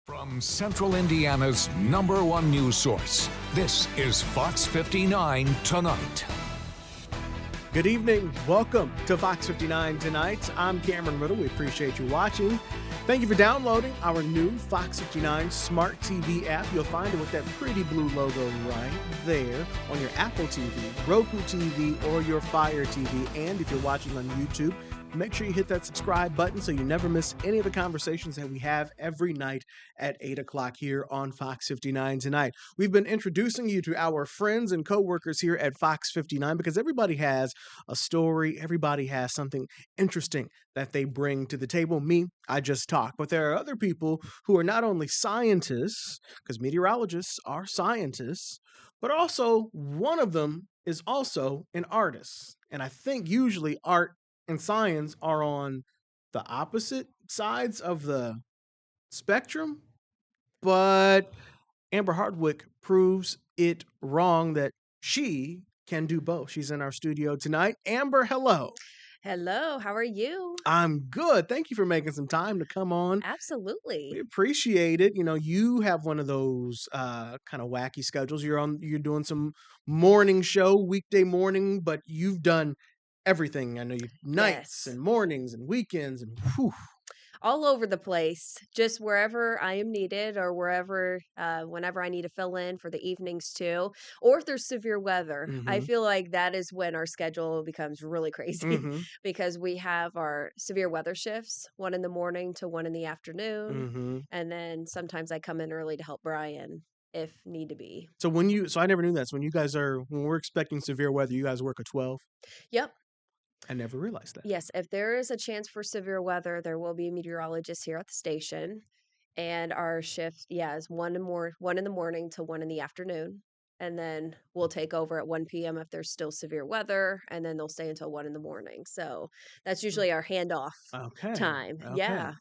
From Central Indiana's #1 news source, this is Fox 59 Tonight. Good evening. Welcome to Fox 59 Tonight. I'm Cameron Riddle. We appreciate you watching. Thank you for downloading our new Fox 59 Smart TV app. You'll find it with that pretty blue logo right there on your Apple TV, Roku TV, or your Fire TV. And if you're watching on YouTube, make sure you hit that subscribe button so you never miss any of the conversations that we have every night at 8 o'clock here on Fox 59 Tonight. We've been introducing you to our friends and coworkers here at Fox 59 because everybody has a story. Everybody has something interesting that they bring to the table. Me, I just talk. But there are other people who are not only scientists, because meteorologists are scientists, but also one of them is also an artist. And I think usually art and science are on the opposite sides of the spectrum, but Amber Hardwick proves it wrong that she can do both. She's in our studio tonight. Amber, hello. Hello, how are you? I'm good. Thank you for making some time to come on. We Absolutely. appreciate it. You know, you have one of those kind of wacky schedules. You're doing some morning show, weekday morning, but you've done everything. I know you nights Yes. and mornings and weekends and whew. All over the place, just wherever I am needed or wherever, whenever I need to fill in for the evenings too, or if there's severe weather. I Mhm. feel like that is when our schedule becomes really crazy Mhm. because we have our severe weather shifts, one in the morning to one in the afternoon. Mhm. And then sometimes I come in early to help Brian if need to be. So I never knew that. So when we're expecting severe weather, you guys work a 12? Yep. I never realized that. Yes, if there is a chance for severe weather, there will be a meteorologist here at the station. And our shift, yeah, is one in the morning to one in the afternoon. And then we'll take over at 1 p.m. if there's still severe weather, and then they'll stay until 1 in the morning. So that's usually our handoff Okay. time. Okay. Yeah.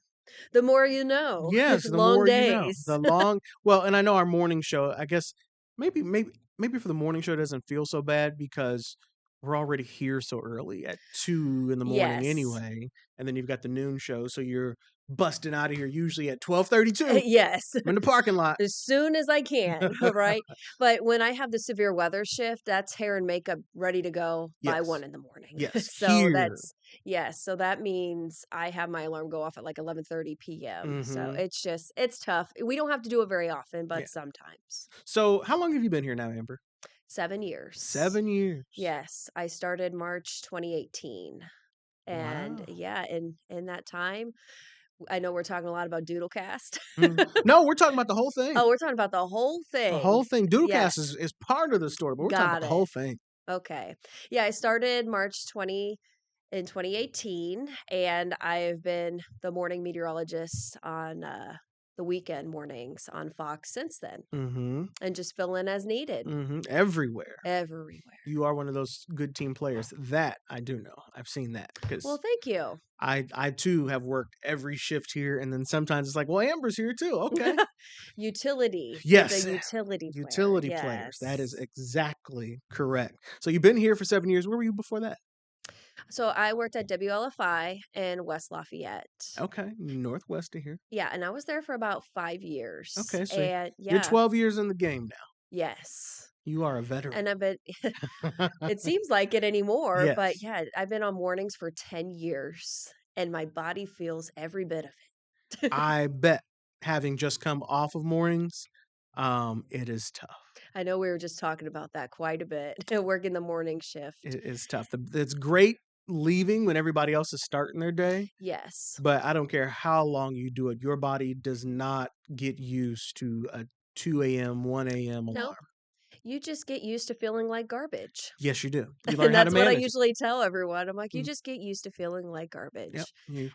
The more you know. Yes, the Long more you know. days. And I know our morning show, I guess maybe for the morning show it doesn't feel so bad because we're already here so early at 2 in the morning Yes. anyway, and then you've got the noon show, so you're busting out of here usually at 12:32. Yes. I'm in the parking lot. As soon as I can, right? But when I have the severe weather shift, that's hair and makeup ready to go by 1 Yes. in the morning. Yes, So here. that's yes, so that means I have my alarm go off at like 11:30 PM. So Mhm. it's tough. We don't have to do it very often, Yeah. but sometimes. So, how long have you been here now, Amber? 7 years. 7 years. Yes, I started March 2018. And Wow. yeah, in that time, I know we're talking a lot about Doodlecast. No, we're talking about the whole thing. Oh, we're talking about the whole The thing. whole thing. Doodlecast Yes. is part of the story, but we're talking about Got the it. whole thing. Okay. Yeah, I started March 20 in 2018, and I've been the morning meteorologist on the weekend mornings on Fox since then, Mhm. and just fill in as needed Everywhere. everywhere. You are one of those good team players. That I do know. I've seen that Well, because thank you. I too have worked every shift here, and then sometimes it's like, well, Amber's here too. Okay. Utility. He's a Yes. utility player. Utility players. That is Yes. exactly correct. So you've been here for 7 years. Where were you before that? So I worked at WLFI in West Lafayette. Okay. Northwest of here. Yeah, and I was there for about 5 years. Okay. So And you're yeah, 12 years in the game now. yes. You are a veteran. And I've been it seems like it anymore, but Yes. yeah, I've been on mornings for 10 years and my body feels every bit of it. I bet having just come off of mornings, it is tough. I know we were just talking about that quite a bit, working the morning shift. It is tough. It's great leaving when everybody else is starting their day, Yes. but I don't care how long you do it. Your body does not get used to a 2 a.m., 1 a.m. Nope. alarm. You just get used to feeling like garbage. Yes, you do. You learn And how to that's what I manage it. usually tell everyone. I'm like, you Mhm. just get used to feeling like Yep. garbage.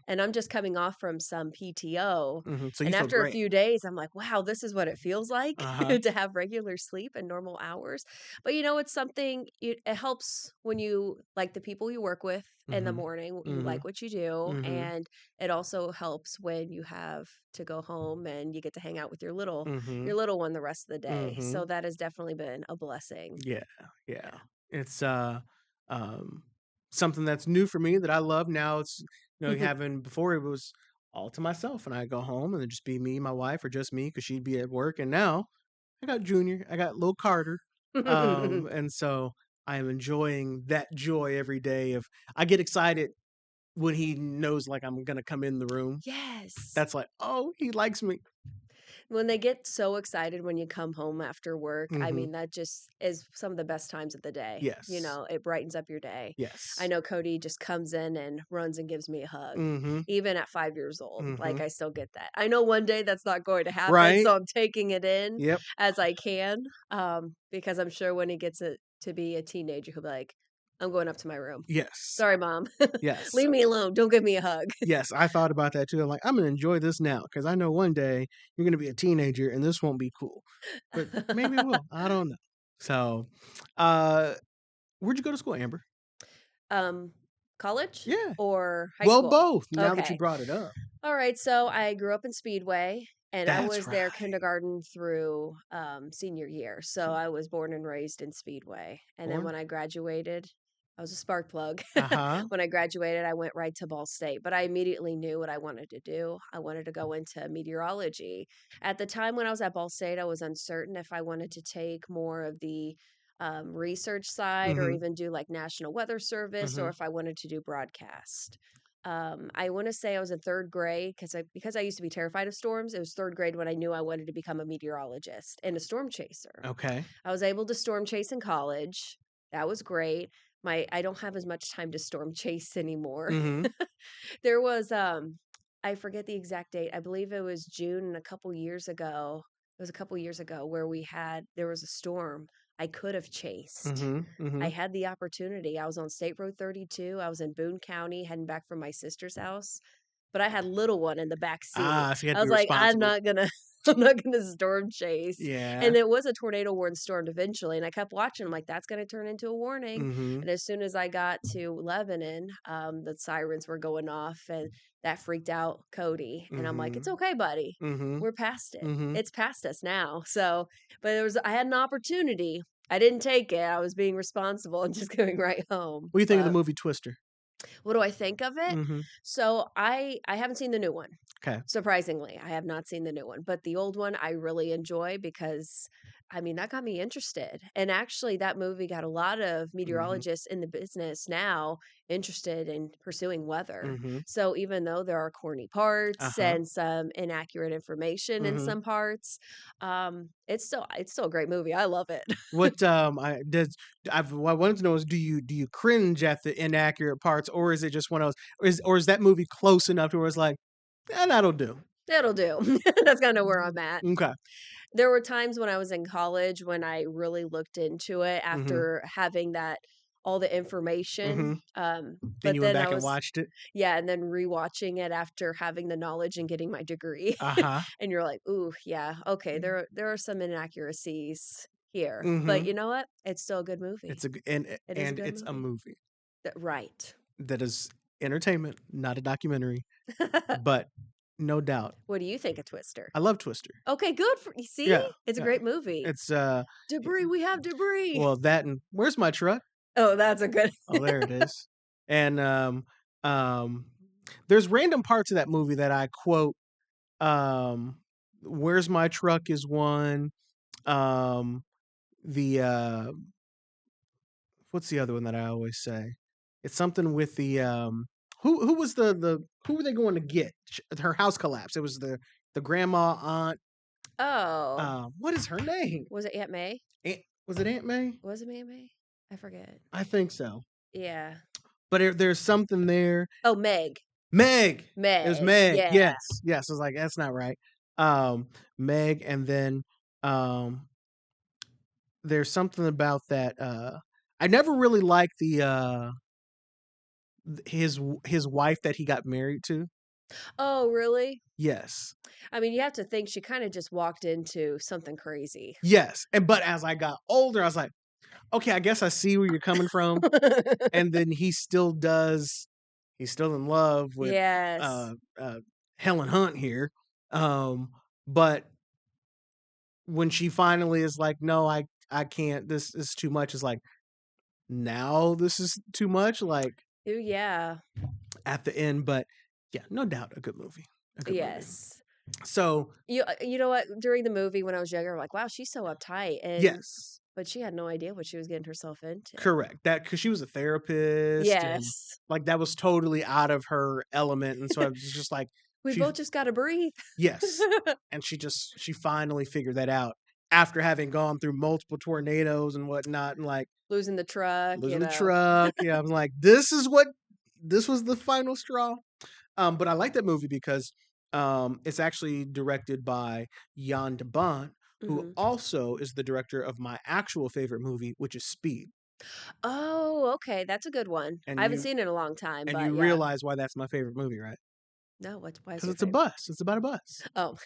And I'm just coming off from some PTO. So you And feel after a great. few days, I'm like, wow, this is what it feels like Uh-huh. to have regular sleep and normal hours. But it's something, it helps when you like the people you work with in the hmm morning, you hmm like what you do. hmm And it also helps when you have to go home and you get to hang out with hmm your little one the rest of the day. hmm So that has definitely been a blessing. Yeah. Yeah. Yeah. It's um something that's new for me that I love now. It's having before it was all to myself, and I go home and it'd just be me, my wife, or just me because she'd be at work. And now I got Junior, I got little Carter, and so I am enjoying that joy every day. Of I get excited when he knows like I'm gonna come in the room. Yes. That's like, oh, he likes me. When they get so excited when you come home after work, I Mm-hmm. mean, that just is some of the best times of the day. You Yes. know, it brightens up your day. I Yes. know Cody just comes in and runs and gives me a hug. Mm-hmm. Even at 5 years old, Mm-hmm. like, I still get that. I know one day that's not going to happen, Right. so I'm taking it in Yep. as I can, because I'm sure when he gets to be a teenager, he'll be like, "I'm going up to my room. Yes. Sorry, mom. Yes. Leave me alone. Don't give me a hug." Yes. I thought about that too. I'm like, I'm gonna enjoy this now because I know one day you're gonna be a teenager and this won't be cool. But maybe it will. I don't know. So, uh, where'd you go to school, Amber? Um, College Yeah. or high Well, school? both. Now that you Okay. brought it up. All right, so I grew up in Speedway, and I That's was there right. kindergarten through senior year. So See, I was born and raised in Speedway. And then born. when I graduated, I was a spark plug. Uh-huh. When I graduated, I went right to Ball State, but I immediately knew what I wanted to do. I wanted to go into meteorology. At the time when I was at Ball State, I was uncertain if I wanted to take more of the research side or Mm-hmm. even do like National Weather Service or Mm-hmm. if I wanted to do broadcast. I want to say I was in third grade because I used to be terrified of storms. It was third grade when I knew I wanted to become a meteorologist and a storm chaser. Okay. I was able to storm chase in college. That was great. I don't have as much time to storm chase anymore. Mm-hmm. There was I forget the exact date. I believe it was June a couple years ago. It was a couple years ago where there was a storm I could have chased. Mm-hmm. Mm-hmm. I had the opportunity. I was on State Road 32. I was in Boone County heading back from my sister's house, but I had little one in the back seat. Ah, so you had I to was be like, I'm responsible. not gonna I'm not gonna storm chase. Yeah. And it was a tornado warned storm eventually. And I kept watching. I'm like, that's gonna turn into a warning. Mm-hmm. And as soon as I got to Lebanon, the sirens were going off and that freaked out Cody. And I'm like, Mm-hmm. it's okay, buddy. Mm-hmm. We're past it. Mm-hmm. It's past us now. So, but I had an opportunity. I didn't take it. I was being responsible and just going right home. What do you think of the But movie Twister? what do I think of it? Mm-hmm. So I haven't seen the new one. Okay. Surprisingly, I have not seen the new one, but the old one I really enjoy because I mean that got me interested. And actually that movie got a lot of Mm-hmm. meteorologists in the business now interested in pursuing weather. Mm-hmm. So even though there are corny parts Uh-huh. and some inaccurate information in Mm-hmm. some parts, it's still a great movie. I love it. What I does what I wanted to know is do you cringe at the inaccurate parts, or is it just one of those, or is that movie close enough to where it's like, that'll do. It'll do. That's kind of where I'm at. Okay. There were times when I was in college when I really looked into it Mm-hmm. after having that all the Mm-hmm. information. Then But you went then I back and was watched it. yeah, and then rewatching it after having the knowledge and getting my degree. Uh-huh. And you're like, "Ooh, yeah, okay, there are some inaccuracies here." But Mm-hmm. you know what? It's still a good movie. It's a g- It is a and good it's a movie. movie Right. that is entertainment, not a documentary, but no doubt. What do you think of Twister? I love Twister. Okay, good for you see? Yeah. It's a Yeah. great movie. It's Debris, we have debris. well, that and where's my truck? Oh, that's a good Oh, there it is. And um there's random parts of that movie that I quote. um Where's my truck is one. um the What's the other one that I always say? It's something with the who was the who were they going to get? Her house collapsed. It was the grandma aunt. Oh. What is her name? Was it Aunt May? Was it Aunt May? Was it Aunt May? I forget. I think so. Yeah. But there's something there. Oh, Meg. Meg. It was Meg. Meg. Yeah. Yes. Yes. I was like, that's not right. Meg, and then there's something about that. I never really liked the his wife that he got married to. Oh, really? Yes. I mean, you have to think she kind of just walked into something crazy. Yes. And but as I got older, I was like, okay, I guess I see where you're coming from. And then he's still in love with Yes. Helen Hunt here. But when she finally is like, no, I can't, this is too much, it's like, now this is too much, like Ooh, yeah. at the end. But yeah, no doubt a good movie. a good movie. Yes. So You know what? During the movie when I was younger, I'm like, wow, she's so uptight, yes, but she had no idea what she was getting herself into. correct. That because she was a therapist and Yes. like that was totally out of her element, and so I was just like, We she both just got to breathe. yes, and she finally figured that out after having gone through multiple tornadoes and whatnot, and like Losing the truck, losing the truck. Yeah, I was like, this was the final straw. But I like that movie because it's actually directed by Jan de Bont, who Mhm. also is the director of my actual favorite movie, which is Speed. Oh, okay, that's a good one. And I haven't you seen it in a long time, and but you yeah. realize why that's my favorite movie, right? No, why is Because your it's a favorite? bus. It's about a bus. Oh.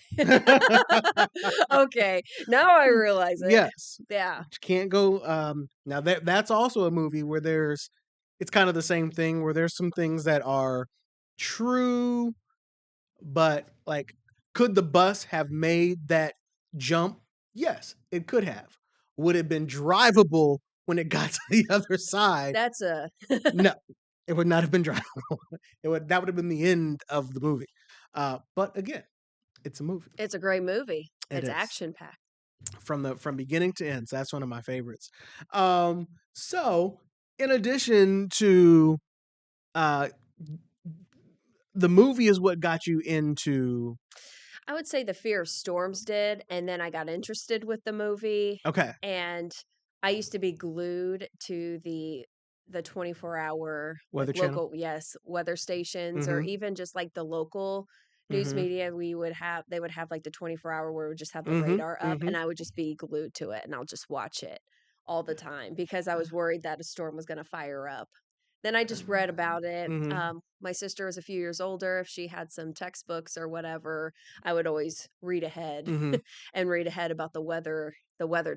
Okay, now I realize it. Yes. Yeah. You can't go now that's also a movie where it's kind of the same thing where there's some things that are true, but like could the bus have made that jump? Yes, it could have. Would it have been drivable when it got to the other side? That's a No, it would not have been drivable. That would have been the end of the movie. But again, it's a movie. it's a great movie. It It's is action-packed. from beginning to end. So that's one of my favorites. So in addition to uh, the movie is what got you into. I would say The Fear of Storms did, and then I got interested with the movie, Okay. and I used to be glued to the 24-hour like Weather Channel. local weather stations or Mm-hmm. even just like the local news Mm-hmm. media they would have like the 24-hour where we would just have the Mm-hmm. radar up Mm-hmm. and I would just be glued to it and I'll just watch it all the time because I was worried that a storm was going to fire up. Then I just read about it. Mm-hmm. My sister was a few years older. If she had some textbooks or whatever, I would always read ahead Mm-hmm. and read ahead about the weather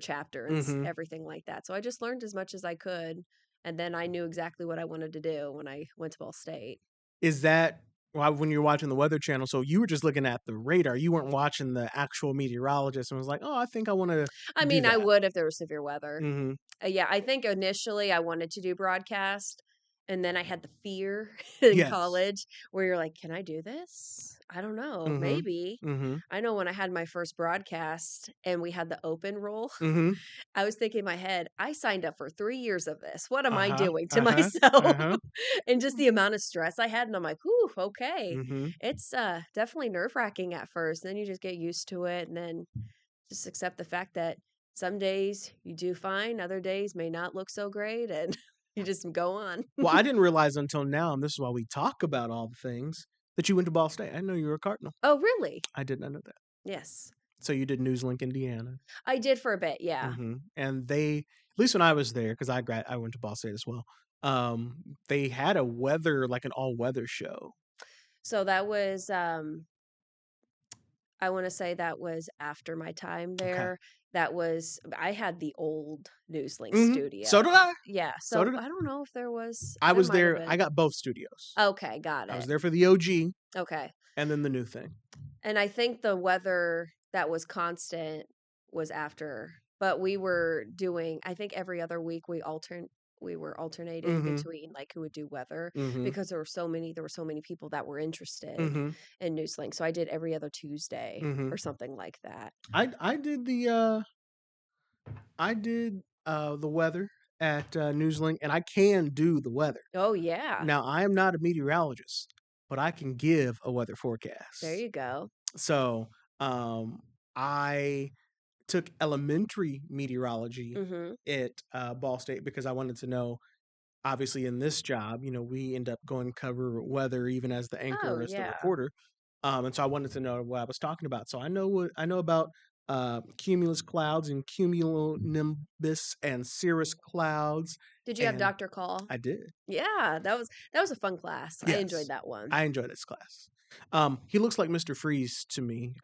chapter and Mm-hmm. everything like that. So I just learned as much as I could, and then I knew exactly what I wanted to do when I went to Ball State. Is that when you're watching the Weather Channel? So you were just looking at the radar. You weren't watching the actual meteorologist and was like, oh, I think I want to I do mean, I that. would if there was severe weather. Mm-hmm. Yeah, I think initially I wanted to do broadcast, and then I had the fear in Yes. college where you're like, "Can I do this? I don't know, Mm-hmm. maybe." Mm-hmm. I know when I had my first broadcast and we had the open role, Mm-hmm. I was thinking in my head, "I signed up for 3 years of this. What am I Uh-huh. doing to Uh-huh. myself?" Uh-huh. And just the amount of stress I had, and I'm like, "Whew, okay." Mm-hmm. It's definitely nerve-wracking at first, then you just get used to it, and then just accept the fact that some days you do fine, other days may not look so great, and you just go on. Well, I didn't realize until now, and this is why we talk about all the things, that you went to Ball State. I didn't know you were a Cardinal. Oh, really? I did not know that. Yes. So you did Newslink, Indiana. I did for a bit, yeah. Mm-hmm. And they, at least when I was there, because I went to Ball State as well. They had like an all weather show. So that was, I wanna say that was after my time Okay. there. I had the old Newslink Mm-hmm. So did studio. I. Yeah, So so did I. I don't know if I there was might have there. I been. got both studios. Okay, got I was it. there for the OG Okay. and then the new thing. And I think the weather that was constant was after, but we were doing, I think every other week we were alternating Mm-hmm. between like who would do weather Mm-hmm. because there were so many people that were interested Mm-hmm. in Newslink. So I did every other Tuesday Mm-hmm. or something like that. I did the weather at Newslink, and I can do the weather. Oh yeah. Now, I am not a meteorologist, but I can give a weather There forecast. you go. So, I took elementary meteorology Mhm. at Ball State because I wanted to know. Obviously, in this job, we end up going cover weather even as the anchor Oh or as the yeah. reporter. And so I wanted to know what I was talking about. So I know about cumulus clouds and cumulonimbus and cirrus clouds, Did you have and Dr. Call? I did. Yeah, that was a fun class. I enjoyed Yes, that one. I enjoyed this class. He looks like Mr. Freeze to me.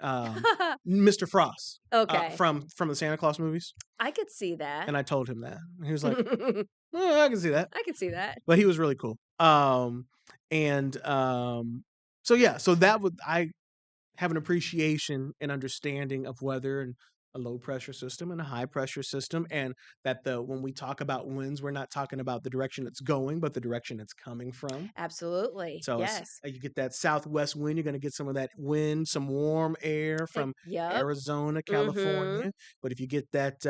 Mr. Frost Okay. from the Santa Claus movies, I could see that. and I told him that. And he was like, I "Oh, I can see that," could see that. but he was really cool. And so yeah, so that would I have an appreciation and understanding of weather and a low pressure system and a high pressure system, and that when we talk about winds, we're not talking about the direction it's going, but the direction it's coming from. Absolutely. So Yes. you get that southwest wind, you're going to get some of that wind, some warm air from Yep. Arizona, Mhm. California. But if you get that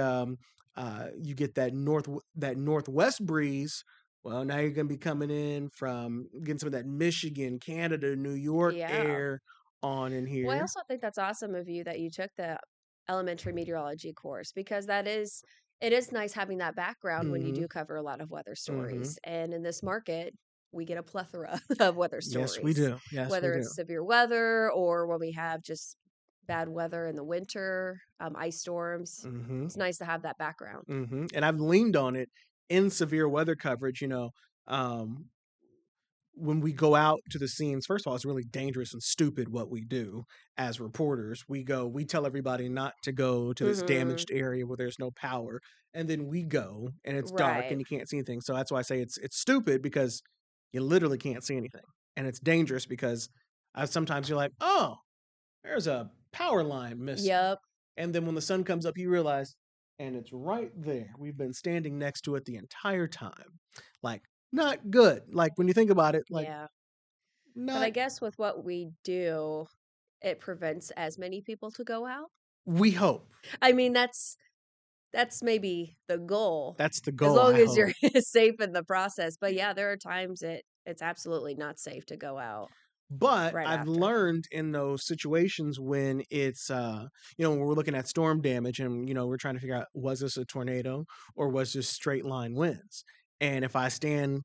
northwest breeze, well, now you're going to be coming in from getting some of that Michigan, Canada, New York Yeah. air on in Well, I here. also think that's awesome of you that you took the elementary meteorology course because it is nice having that background when you Mm-hmm. do cover a lot of weather Mm-hmm. stories. And in this market, we get a plethora of weather Yes, we stories, do. Yes, we whether do. it's severe weather or when we have just bad weather in the winter, ice storms. Mm-hmm. It's nice to have that background. Mm-hmm. And I've leaned on it in severe weather coverage. Um, when we go out to the scenes, first of all, it's really dangerous and stupid what we do as reporters. We tell everybody not to go to this Hmm. damaged area where there's no power, and then we go and it's dark Right. and you can't see anything. So that's why I say it's stupid, because you literally can't see anything, and it's dangerous because sometimes you're like, oh, there's a power line missing, Yep. and then when the sun comes up, you realize, and it's right there. We've been standing next to it the entire time. Like, not good. Like, when you think about it, like, Yeah. But I not, guess with what we do, it prevents as many people to go out. we hope. I mean, that's maybe the goal, That's the as goal, long I as you're hope. safe in the process. But yeah, there are times it's absolutely not safe to go out But right I've after. learned in those situations when it's, when we're looking at storm damage and, we're trying to figure out, was this a tornado or was this straight line winds? And if I stand,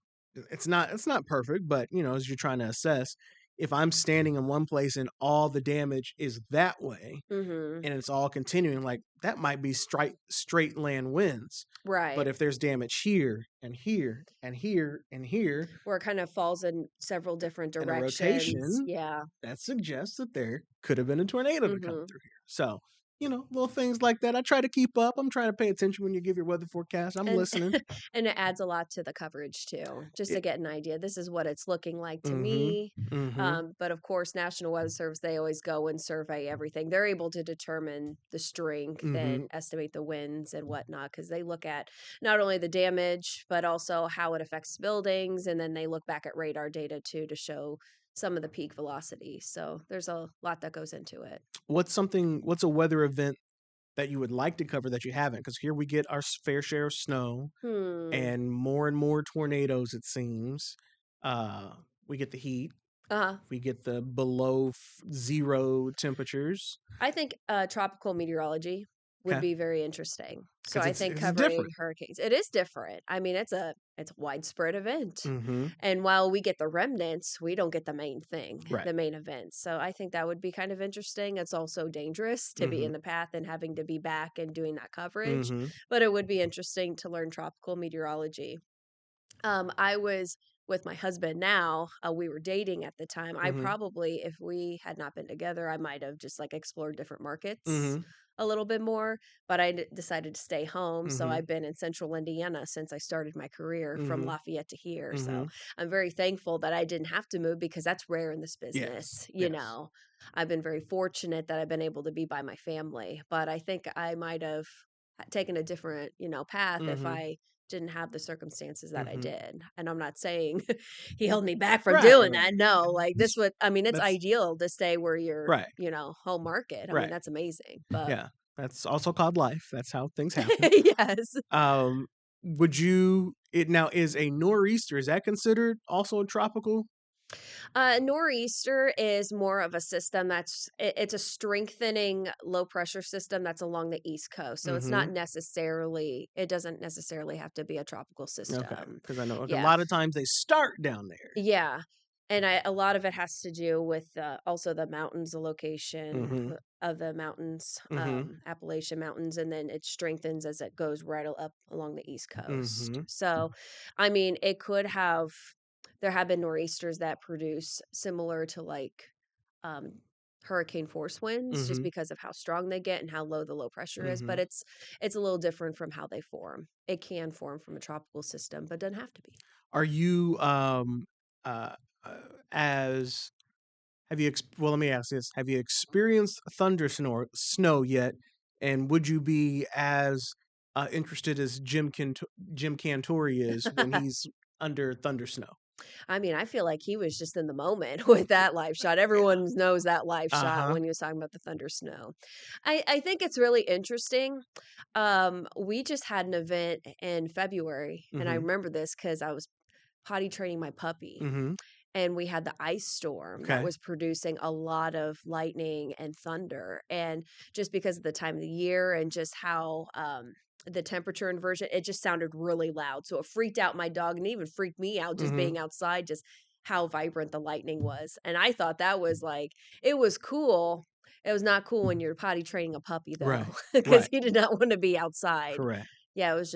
it's not perfect, but, as you're trying to assess, if I'm standing in one place and all the damage is that way, Mhm. and it's all continuing, like, that might be straight land winds. But Right. if there's damage here and here and here and here Where it kind of falls in several different and a directions. rotation, Yeah. that suggests that there could have been a tornado to come Mhm. through here. So, little things like that. I try to keep up. I'm trying to pay attention when you give your weather forecast. I'm And listening. and it adds a lot to the coverage too, just to It, get an idea. This is what it's looking like to mm-hmm. me. Mm-hmm. But of course, National Weather Service, they always go and survey everything. They're able to determine the strength Mm-hmm. and estimate the winds and whatnot because they look at not only the damage, but also how it affects buildings. And then they look back at radar data too to show some of the peak velocity. So there's a lot that goes into it. What's a weather event that you would like to cover that you haven't? Because here we get our fair share of snow Hmm. and more tornadoes, it seems. Uh, we get the heat. Uh-huh. We get the below zero temperatures. I think tropical meteorology would Okay. be very interesting. So Because I think it's covering different. hurricanes, it is different. I mean, it's a widespread event. Mm-hmm. And while we get the remnants, we don't get the main thing, Right. the main event. So I think that would be kind of interesting. It's also dangerous to be Mm-hmm. in the path and having to be back and doing that coverage, Mm-hmm. but it would be interesting to learn tropical meteorology. I was with my husband now. We were dating at the time. I Mm-hmm. probably, if we had not been together, I might have just like explored different markets Mm-hmm. a little bit more. But I decided to stay home. So Mm-hmm. I've been in central Indiana since I started my career from Mm-hmm. Lafayette to here. So Mm-hmm. I'm very thankful that I didn't have to move because that's rare in this Yes. business. Yes. I've been very fortunate that I've been able to be by my family. But I think I might have taken a different, path if Mm-hmm. I didn't have the circumstances that I Mm-hmm. did. And I'm not saying he held me back from Right. doing Right. that. No, like this This would, I mean, it's that's ideal to stay where you're, right. home market. I mean, Right. that's amazing. But Yeah. That's also called life. That's how things happen. yes. Um, would you it now is a nor'easter, is that considered also a tropical? Nor'easter is more of a system it's a strengthening low pressure system that's along the East Coast. So it's Mm-hmm. not necessarily, it doesn't necessarily have to be a tropical Okay. system. Because I know, like, a Yeah. lot of times they start down there. Yeah. And a lot of it has to do with also the mountains, the location Mm-hmm. of the mountains, Mm-hmm. Appalachian Mountains, and then it strengthens as it goes right up along the East Coast. Mm-hmm. So, I mean, there have been nor'easters that produce similar to like um, hurricane force winds just Mm-hmm. because of how strong they get and how low the low pressure is. Mm-hmm. But it's a little different from how they form. It can form from a tropical system, but doesn't have to be. Are you uh, uh as have you well, let me ask this. Have you experienced snow yet And would you be as interested as Jim Cantori is when he's under thunder snow? I mean, I feel like he was just in the moment with that live shot. Everyone knows that live Uh shot huh. when he was talking about the thunder snow. I think it's really interesting. We just had an event in February, and I Mm-hmm. remember this because I was potty training my puppy. Mm-hmm. And we had the ice storm that Okay. was producing a lot of lightning and thunder. And just because of the time of the year and just how the temperature inversion, it just sounded really loud. So it freaked out my dog and even freaked me out just Mm-hmm. being outside, just how vibrant the lightning was. And I thought that was like, it was cool. It was not cool when you're potty training a puppy though, Right. because Right. he did not want to be outside. Correct. Yeah, it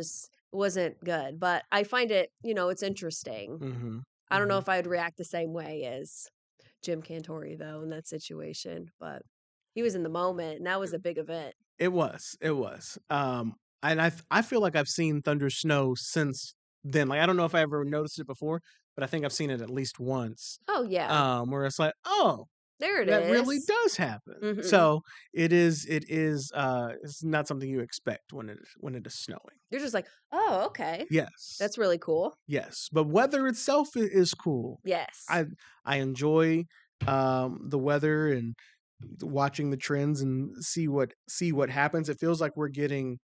wasn't good. But I find it, it's interesting. Mm-hmm. I don't know Mm-hmm. if I'd react the same way as Jim Cantori though in that situation, but he was in the moment and that was a big event. It was. It was. And I feel like I've seen thunder snow since then. Like I don't know if I ever noticed it before, but I think I've seen it at least once. Oh yeah, Where it's like, oh, there it that really is. does happen. Mhm. So it is it's not something you expect when it is snowing. You're just like, "Oh, okay. Yes. That's really cool." Yes. But weather itself is cool. Yes. I I enjoy the weather and watching the trends and see what happens. It feels like we're getting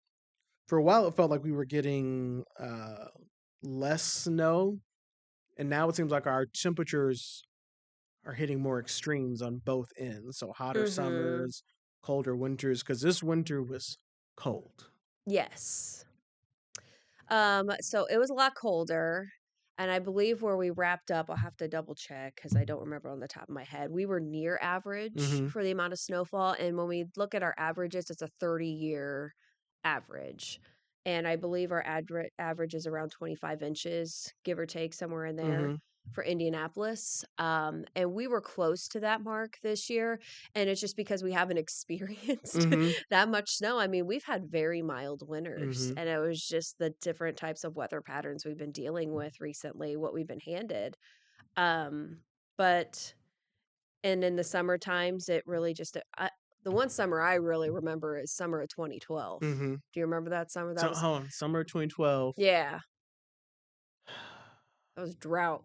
for a while it felt like we were getting less snow, and now it seems like our temperatures are hitting more extremes on both ends. So hotter Mhm. summers, colder winters, because this winter was cold. Yes. So it was a lot colder, and I believe where we wrapped up, I'll have to double check because I don't remember on the top of my head. We were near average Mm-hmm. for the amount of snowfall, and when we look at our averages, it's a 30-year average. And I believe our average is around 25 inches, give or take, somewhere in there Mm-hmm. for Indianapolis. And we were close to that mark this year. And it's just because we haven't experienced Mm-hmm. that much snow. I mean, we've had very mild winters, Mm-hmm. and it was just the different types of weather patterns we've been dealing with recently, what we've been handed. Um, but and in the summer times, it really just the one summer I really remember is summer of 2012. Mm-hmm. Do you remember that summer? That So was hold on, summer 2012. yeah, that was drought.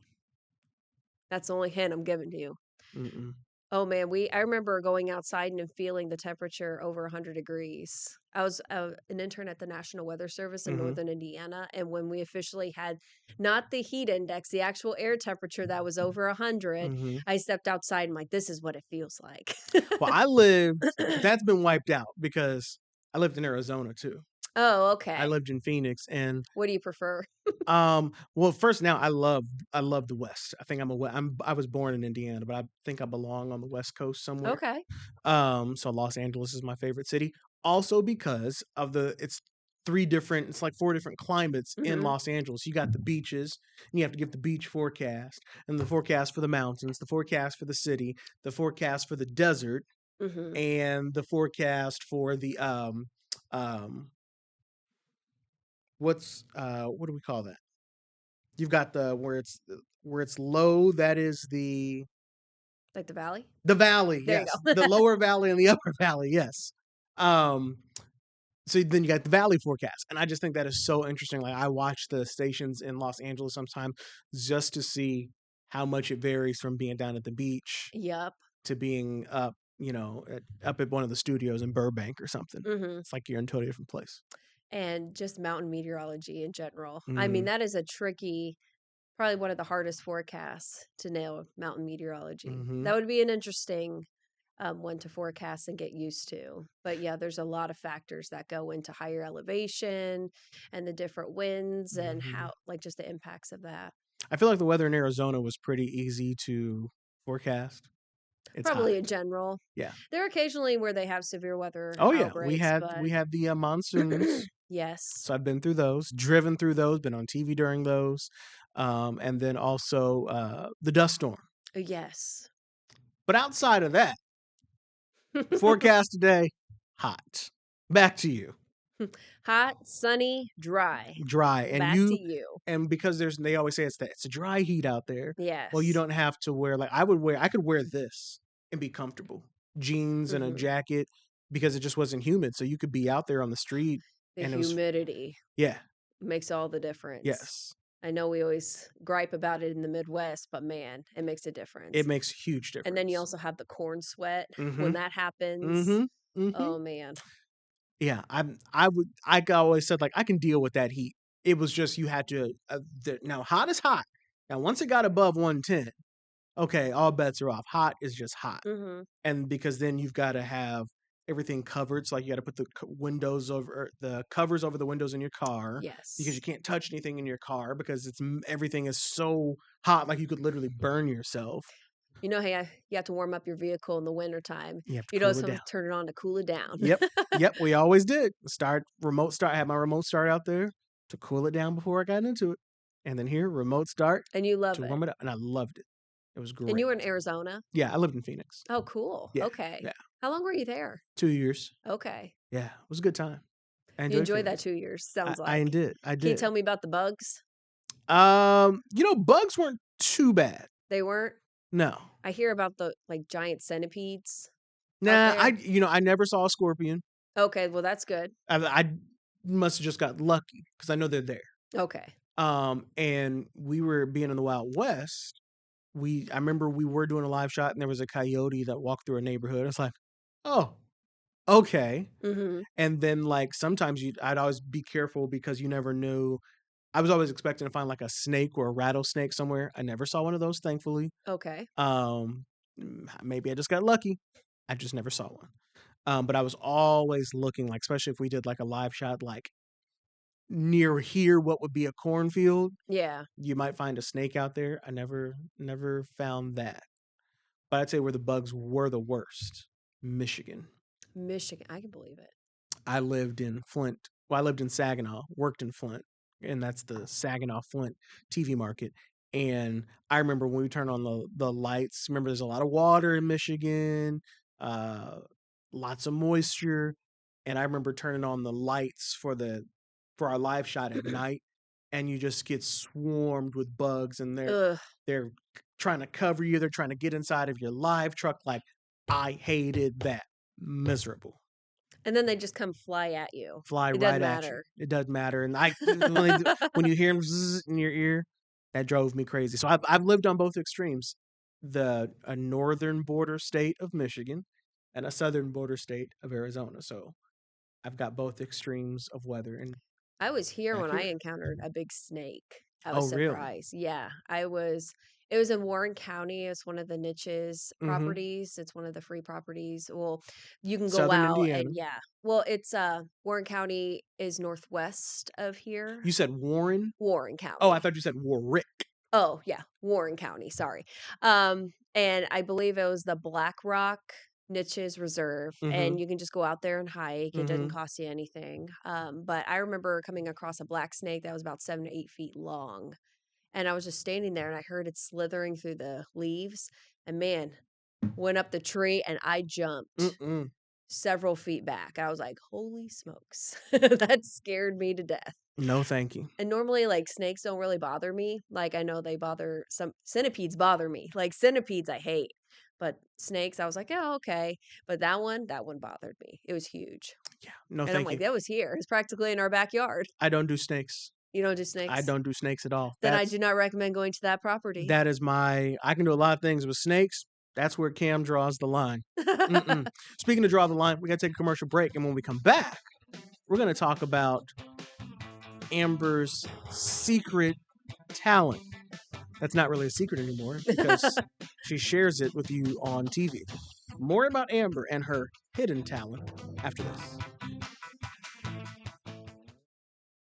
That's the only hint I'm giving to you. Mm-mm. Oh man, I remember going outside and feeling the temperature over 100 degrees. I was an intern at the National Weather Service in Mm-hmm. northern Indiana, and when we officially had not the heat index, the actual air temperature that was over 100, Mm-hmm. I stepped outside and like, this is what it feels like. Well, I lived that's been wiped out because I lived in Arizona too. Oh, I okay. lived in Phoenix and What do you prefer? well first now I love the West. I think I was born in Indiana, but I think I belong on the West Coast somewhere. Okay. So Los Angeles is my favorite city. Also because of it's like four different climates in Hmm. Los Angeles. You got the beaches, and you have to give the beach forecast, and the forecast for the mountains, the forecast for the city, the forecast for the desert, Hmm. and the forecast for the um what do we call that? You've got the where it's low, that is Like the valley? the valley, There you yes. go. The lower valley and the upper valley, yes. Um so then you got the valley forecast. And I just think that is so interesting. Like I watch the stations in Los Angeles sometimes just to see how much it varies from being down at the beach Yup. to being up, up at one of the studios in Burbank or something. Hmm. It's like you're in a totally different place. And just mountain meteorology in general. I mean, Mm-hmm. that is a tricky, probably one of the hardest forecasts to nail, mountain meteorology. Mm-hmm. That would be an interesting one to forecast and get used to. But yeah, there's a lot of factors that go into higher elevation and the different winds and Mm-hmm. how, like, just the impacts of that. I feel like the weather in Arizona was pretty easy to forecast. It's hot. Probably in general. Yeah. There are occasionally where they have severe weather Oh yeah, we outbreaks, had but we had the monsoons. yes. So I've been through those, driven through those, been on TV during those, and then also the dust storm. Yes. But outside of that, forecast today, hot. Back to you, Hot, sunny, dry. dry, Back to you. and because they always say it's a dry heat out there. Well, you Yes. don't have to wear I could wear this and be comfortable, jeans and a Hmm. jacket, because it just wasn't humid. So you could be out there on the street The and it was, humidity yeah, makes all the difference. yes. I know we always gripe about it in the Midwest, but man, it makes a difference. It makes a huge difference. And then you also have the corn sweat when Mhm. that happens. Mhm. Mhm. Oh man. Yeah, I always said, like, I can deal with that heat. It was just you had to, now hot is hot. Now once it got above 110, okay, all bets are off. Hot is just hot. Mhm. And because then you've gotta have everything covered, so, like, you gotta put the the covers over the windows in your car because Yes. you can't touch anything in your car because everything is so hot, like, you could literally burn yourself. You know, hey, you have to warm up your vehicle in the wintertime. You have to You'd cool always it have down. to turn it on to cool it down. Yep. Yep, we always did. I had my remote start out there to cool it down before I got into it. And then here, remote start And you love to it. warm it up, and I loved it. It was And you were in great. Arizona? Yeah, I lived in Phoenix. Oh, cool. Yeah, Okay. yeah. How long were you there? 2 years. Okay. Yeah, it was a good time. I You enjoyed enjoyed that Phoenix. 2 years, sounds I like. did. I Can you did. tell me about the bugs? Bugs weren't too bad. They weren't? No. I hear about the, like, giant centipedes out Nah, there. I never saw a scorpion. Okay, well, that's good. I must have just got lucky because I know they're there. Okay. And we were being in the Wild West. I remember we were doing a live shot and there was a coyote that walked through a neighborhood. It's like, oh, okay. Mhm. And then like sometimes I'd always be careful because you never knew. I was always expecting to find like a snake or a rattlesnake somewhere. I never saw one of those, thankfully. Okay. Maybe I just got lucky. I just never saw one. But I was always looking, like, especially if we did like a live shot, like near here, what would be a cornfield. Yeah. You might find a snake out there. I never found that. But I'd say where the bugs were the worst, Michigan. Michigan, I can believe it. I lived in Flint. Well, I lived in Saginaw, worked in Flint, and that's the Saginaw Flint TV market. And I remember when we turned on the lights. Remember, there's a lot of water in Michigan, uh, lots of moisture, and I remember turning on the lights for our live shot at night, and you just get swarmed with bugs, and Ugh. they're trying to cover you. They're trying to get inside of your live truck. Like, I hated that. Miserable. And then they just come fly at you. Fly It right doesn't at you. matter. It doesn't matter. And when you hear them in your ear, that drove me crazy. So I've lived on both extremes, a northern border state of Michigan and a southern border state of Arizona. So I've got both extremes of weather. And I was here back when I here. encountered a big snake. I Oh, was really? surprised. Yeah, it was in Warren County. It's one of the niches Mm-hmm. properties. It's one of the free properties. Well, you can go Southern out Indiana. and yeah. Well, it's Warren County is northwest of here. You said Warren? Warren Oh, I County. thought you said Warwick. Oh, yeah, Warren County, sorry. And I believe it was the Black Rock Niches Reserve, Mm-hmm. and you can just go out there and hike. It Mm-hmm. doesn't cost you anything. But I remember coming across a black snake that was about 7 to 8 feet long, and I was just standing there, and I heard it slithering through the leaves, and man, went up the tree, and I jumped Mm-mm. several feet back. I was like, "Holy smokes." That scared me to death. No, thank you. And normally, like, snakes don't really bother me. Like, I know they bother some centipedes bother me. Like, centipedes I hate. But snakes, I was like, "Oh, okay." But that one bothered me. It was huge. Yeah. No, And I'm thank like, you. "That was here. It's practically in our backyard." I don't do snakes. You don't do I snakes? don't do snakes at all. Then I do not recommend going to that property. That is I can do a lot of things with snakes. That's where Cam draws the line. Mm-mm. Speaking of draw the line, we got to take a commercial break. And when we come back, we're going to talk about Amber's secret talent. That's not really a secret anymore because she shares it with you on TV. More about Amber and her hidden talent after this.